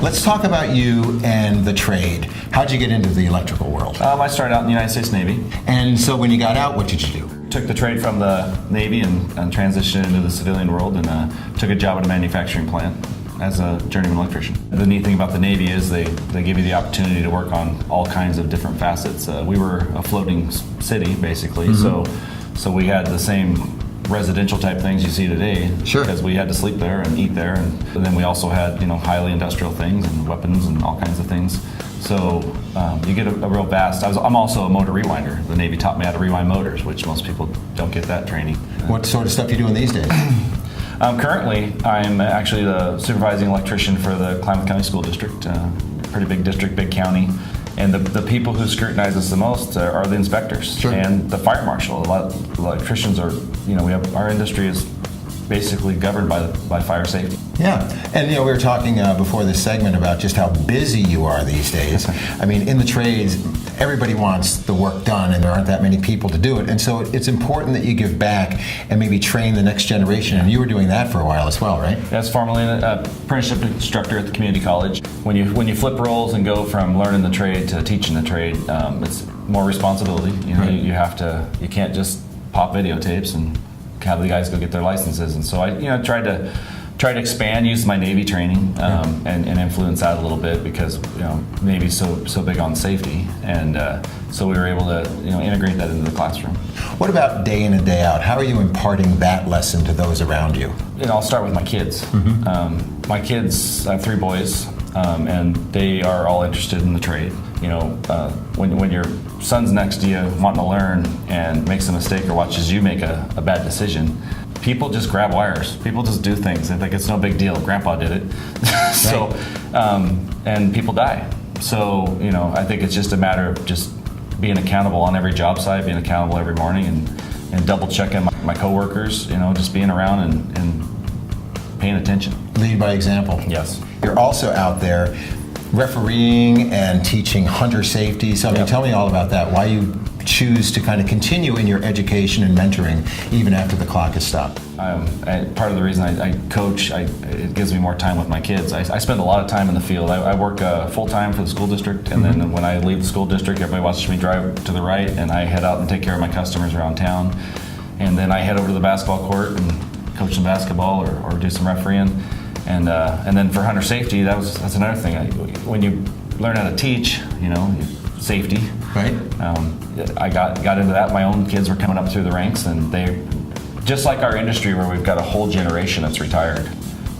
Let's talk about you and the trade. How'd you get into the electrical world? I started out in the United States Navy. And so when you got out, what did you do? Took the trade from the Navy and transitioned into the civilian world and took a job at a manufacturing plant as a journeyman electrician. The neat thing about the Navy is they give you the opportunity to work on all kinds of different facets. We were a floating city, basically, so we had the same residential type things you see today. Sure. Because we had to sleep there and eat there, and then we also had highly industrial things and weapons and all kinds of things. So you get a real vast. I'm also a motor rewinder. The Navy taught me how to rewind motors, which most people don't get that training. What sort of stuff are you doing these days? Currently, I'm actually the supervising electrician for the Klamath County School District, pretty big district, big county. And the people who scrutinize us the most are the inspectors. Sure. And the fire marshal. A lot of electricians are, our industry is basically governed by fire safety. Yeah, and we were talking before this segment about just how busy you are these days. I mean, in the trades, everybody wants the work done, and there aren't that many people to do it. And so it's important that you give back and maybe train the next generation. And you were doing that for a while as well, right? That's formerly an apprenticeship instructor at the community college. When you flip roles and go from learning the trade to teaching the trade, it's more responsibility. Right. You can't just pop videotapes and have the guys go get their licenses. And so I tried to expand, use my Navy training, and influence that a little bit because Navy's so big on safety, and so we were able to integrate that into the classroom. What about day in and day out? How are you imparting that lesson to those around you? I'll start with my kids. My kids, I have 3 boys, and they are all interested in the trade. When your son's next to you wanting to learn and makes a mistake or watches you make a bad decision, people just grab wires. People just do things. They think it's no big deal. Grandpa did it. So, and people die. So, I think it's just a matter of just being accountable on every job site, being accountable every morning, and double checking my coworkers, just being around and paying attention. Lead by example. Yes. You're also out there refereeing and teaching hunter safety. So tell me all about that, why you choose to kind of continue in your education and mentoring even after the clock has stopped. Part of the reason I coach, it gives me more time with my kids. I spend a lot of time in the field. I work full-time for the school district, and then when I leave the school district, everybody watches me drive to the right, and I head out and take care of my customers around town. And then I head over to the basketball court and coach some basketball or do some refereeing. And then for hunter safety, that's another thing. When you learn how to teach, safety. Right. I got into that. My own kids were coming up through the ranks, and they, just like our industry where we've got a whole generation that's retired,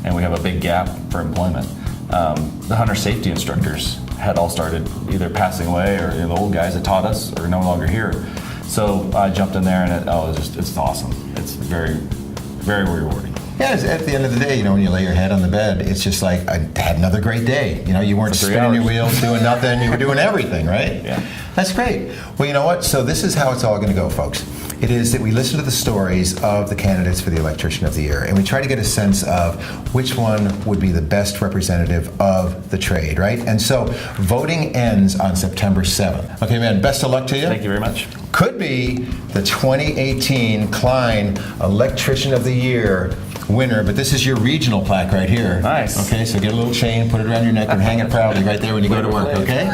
and we have a big gap for employment. The hunter safety instructors had all started either passing away, or the old guys that taught us are no longer here. So I jumped in there, and it's awesome. It's very, very rewarding. Yeah, at the end of the day, when you lay your head on the bed, it's just like, I had another great day. You weren't spinning your wheels, doing nothing. You were doing everything, right? Yeah. That's great. Well, you know what? So this is how it's all going to go, folks. It is that we listen to the stories of the candidates for the Electrician of the Year, and we try to get a sense of which one would be the best representative of the trade, right? And so voting ends on September 7th. Okay, man, best of luck to you. Thank you very much. Could be the 2018 Klein Electrician of the Year winner, but this is your regional plaque right here. Nice. Okay, so get a little chain, put it around your neck, and hang it proudly right there when you go to work, okay?